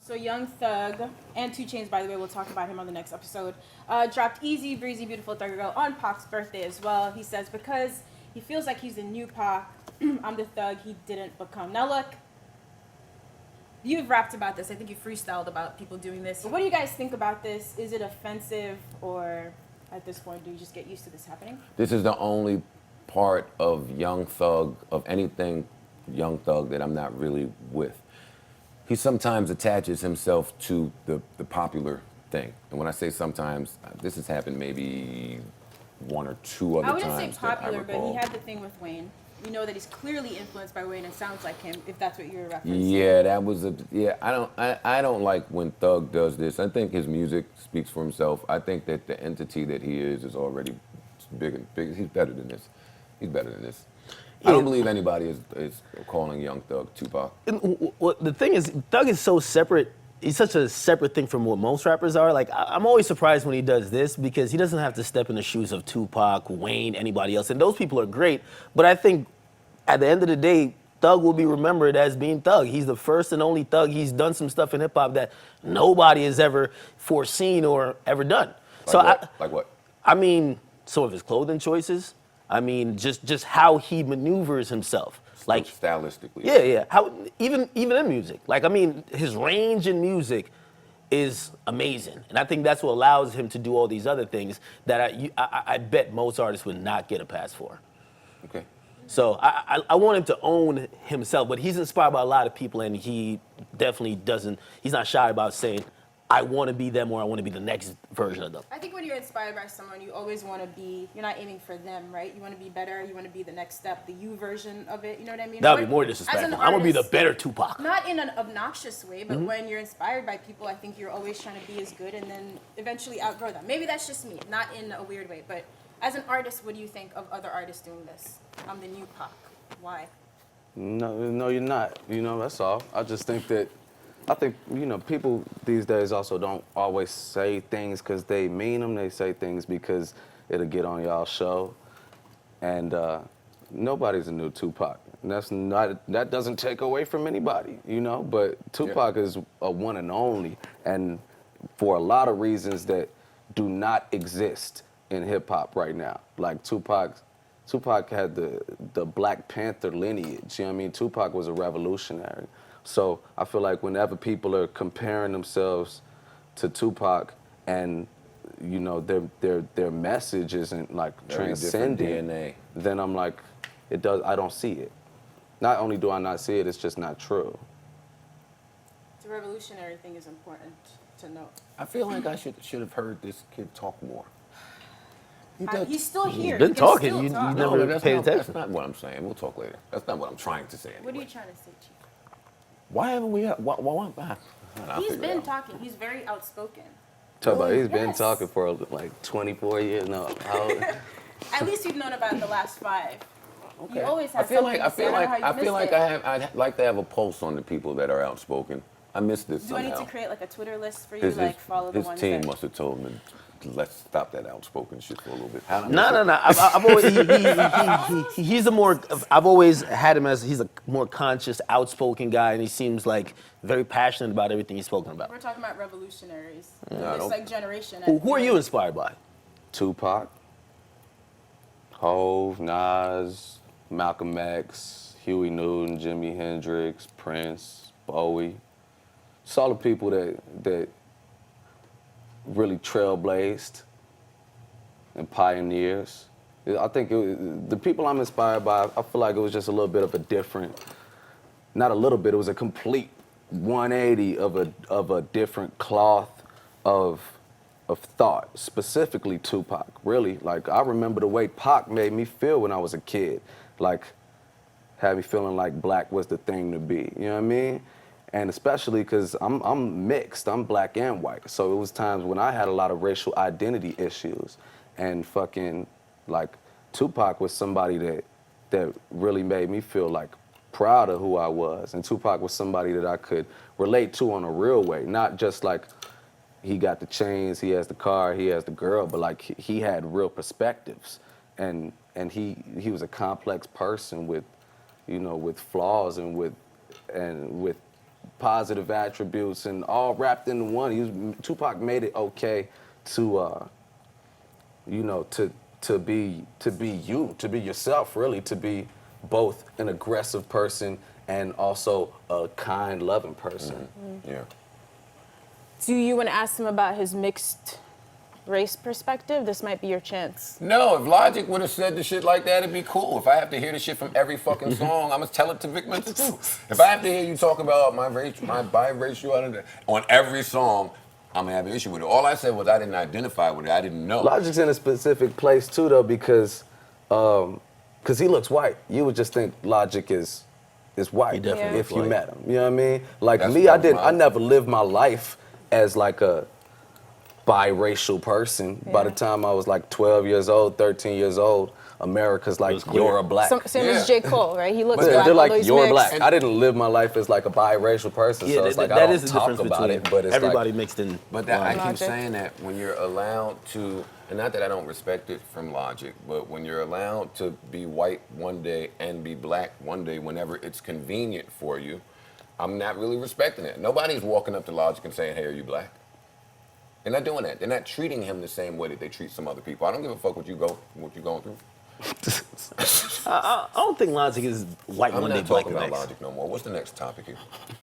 So Young Thug and 2 Chainz, by the way, we'll talk about him on the next episode, dropped Easy Breezy Beautiful Thug Girl on Pac's birthday as well. He says because he feels like he's the new Pac, I'm the thug he didn't become. Now look, you've rapped about this. I think you freestyled about people doing this. But what do you guys think about this? Is it offensive, or at this point, do you just get used to this happening? This is the only part of Young Thug, of anything Young Thug, that I'm not really with. He sometimes attaches himself to the popular thing. And when I say sometimes, this has happened maybe 1 or 2 other times. I wouldn't say popular, that I but recall. he had the thing with Wayne. You know that he's clearly influenced by Wayne and sounds like him, if that's what you're referencing. Yeah, that was I don't like when Thug does this. I think his music speaks for himself. I think that the entity that he is already big and big. He's better than this. He's better than this. I don't believe anybody is calling Young Thug Tupac. Well, the thing is, Thug is so separate. He's such a separate thing from what most rappers are. Like, I'm always surprised when he does this because he doesn't have to step in the shoes of Tupac, Wayne, anybody else. And those people are great. But I think at the end of the day, Thug will be remembered as being Thug. He's the first and only Thug. He's done some stuff in hip hop that nobody has ever foreseen or ever done. Like what? I mean, some of his clothing choices. I mean, just how he maneuvers himself. Like stylistically. Yeah. How even in music. Like, I mean, his range in music is amazing, and I think that's what allows him to do all these other things that I bet most artists would not get a pass for. Okay. So I want him to own himself, but he's inspired by a lot of people, and he definitely doesn't. He's not shy about saying, I want to be them or I want to be the next version of them. I think when you're inspired by someone, you always want to be, you're not aiming for them, right? You want to be better, you want to be the next step, the you version of it, you know what I mean? That would be more disrespectful. I want to be the better Tupac. Not in an obnoxious way, but when you're inspired by people, I think you're always trying to be as good and then eventually outgrow them. Maybe that's just me, not in a weird way, but as an artist, what do you think of other artists doing this? I'm the new Pac. Why? No, you're not. You know, that's all. I think, you know, people these days also don't always say things because they mean them. They say things because it'll get on y'all show. And nobody's a new Tupac. And that doesn't take away from anybody, you know? But Tupac is a one and only, and for a lot of reasons that do not exist in hip-hop right now. Like Tupac had the Black Panther lineage, you know what I mean? Tupac was a revolutionary. So I feel like whenever people are comparing themselves to Tupac and, you know, their message isn't like Very transcending, different DNA. then I'm like, I don't see it. Not only do I not see it, it's just not true. The revolutionary thing is important to note. I feel like I should have heard this kid talk more. He's still here. He's been He can talking. still You talk. never that's paid not, attention. That's not what I'm saying. We'll talk later. That's not what I'm trying to say anyway. What are you trying to say, Chief? Why haven't we? Why? He's been talking. He's very outspoken. Talk about he's been Yes. talking for like 24 years. No, how? At least you've known about the last 5. Okay. You always have I feel something like to say. I don't know how you missed it. I'd like to have a pulse on the people that are outspoken. I miss this Do I somehow. need to create like a Twitter list for you, His, like follow the his ones team that... must have told him, let's stop that outspoken shit for a little bit. No. I've always, he's a more, I've always had him as, he's a more conscious, outspoken guy, and he seems like very passionate about everything he's spoken about. We're talking about revolutionaries. No, This like generation. Who are you inspired by? Tupac, Hove, Nas, Malcolm X, Huey Newton, Jimi Hendrix, Prince, Bowie. It's all the people that really trailblazed and pioneers. I think the people I'm inspired by, I feel like it was just a little bit of a different, not a little bit, it was a complete 180 of a different cloth of thought, specifically Tupac, really. Like, I remember the way Pac made me feel when I was a kid. Like, had me feeling like black was the thing to be, you know what I mean? And especially because I'm mixed, I'm black and white. So it was times when I had a lot of racial identity issues. And fucking, like, Tupac was somebody that really made me feel like proud of who I was. And Tupac was somebody that I could relate to on a real way, not just like he got the chains, he has the car, he has the girl, but like he had real perspectives. And he was a complex person with, you know, with flaws and with positive attributes and all wrapped into one. Tupac made it okay to, you know, to be you, to be yourself, really, to be both an aggressive person and also a kind, loving person. Yeah. Do you want to ask him about his mixed race perspective? This might be your chance. No, if Logic would have said the shit like that, it'd be cool. If I have to hear the shit from every fucking song, I'm gonna tell it to Vic Mensa too. If I have to hear you talk about my race, my biracial on every song, I'm gonna have an issue with it. All I said was I didn't identify with it. I didn't know. Logic's in a specific place too, though, because he looks white. You would just think Logic is white He definitely if looks you white. met him. You know what I mean? Like That's me, what I never lived my life as like a biracial person. By the time I was like 12 years old, 13 years old, America's like, was clear. you're a black. Same Yeah. as J. Cole, right? He looks But black, They're although like, he's you're mixed. black. I didn't live my life as like a biracial person, so it's like I that don't is the talk difference about between it, but it's everybody like, mixed in. But that, I keep Logic. saying that when you're allowed to, and not that I don't respect it from Logic, but when you're allowed to be white one day and be black one day whenever it's convenient for you, I'm not really respecting it. Nobody's walking up to Logic and saying, hey, are you black? They're not doing that. They're not treating him the same way that they treat some other people. I don't give a fuck what you're going through. I don't think Logic is white I'm one day, not black talking the about next. Logic no more. What's the next topic here?